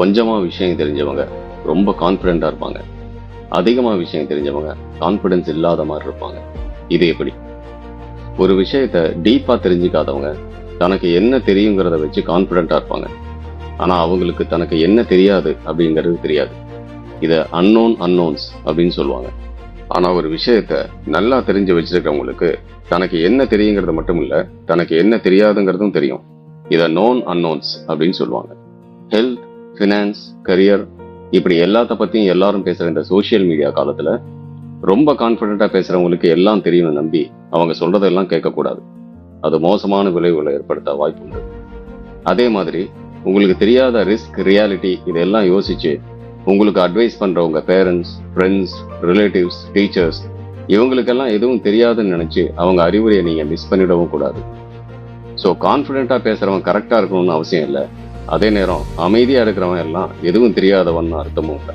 கொஞ்சமா விஷயம் தெரிஞ்சவங்க ரொம்ப கான்ஃபிடென்ட்டா இருப்பாங்க. அதிகமா விஷயம் தெரிஞ்சவங்க கான்ஃபிடன்ஸ் இல்லாத மாதிரி இருப்பாங்க. இது எப்படி? ஒரு விஷயத்த டீப்பா தெரிஞ்சுக்காதவங்க தனக்கு என்ன தெரியுங்கிறத வச்சு கான்ஃபிடென்ட்டா இருப்பாங்க. ஆனா அவங்களுக்கு தனக்கு என்ன தெரியாது அப்படிங்கிறது தெரியாது. இத அன்னோன் அன்னோன்ஸ் அப்படின்னு சொல்லுவாங்க. ஆனா ஒரு விஷயத்த நல்லா தெரிஞ்சு வச்சிருக்கவங்களுக்கு தனக்கு என்ன தெரியுங்கிறது மட்டும் இல்ல, தனக்கு என்ன தெரியாதுங்கிறதும் தெரியும். இத நோன் அன்னோன்ஸ் அப்படின்னு சொல்லுவாங்க. ஹெல்த், ஃபினான்ஸ், கரியர், இப்படி எல்லாத்த பத்தியும் எல்லாரும் பேசுற இந்த சோசியல் மீடியா காலத்துல ரொம்ப கான்பிடென்ட்டா பேசுறவங்களுக்கு எல்லாம் தெரியும்னு நம்பி அவங்க சொல்றதெல்லாம் கேட்கக்கூடாது. அது மோசமான விளைவுகளை ஏற்படுத்த வாய்ப்பு உண்டு. அதே மாதிரி உங்களுக்கு தெரியாத ரிஸ்க், ரியாலிட்டி இதெல்லாம் யோசிச்சு உங்களுக்கு அட்வைஸ் பண்ற உங்க பேரண்ட்ஸ், ஃப்ரெண்ட்ஸ், ரிலேட்டிவ்ஸ், டீச்சர்ஸ் இவங்களுக்கெல்லாம் எதுவும் தெரியாதுன்னு நினைச்சு அவங்க அறிவுரையை நீங்க மிஸ் பண்ணிடவும் கூடாது. ஸோ கான்பிடென்ட்டா பேசுறவன் கரெக்டா இருக்கணும்னு அவசியம் இல்லை. அதே நேரம் அமைதியா இருக்கிறவன் எல்லாம் எதுவும் தெரியாதவன் அர்த்தமும் இல்லை.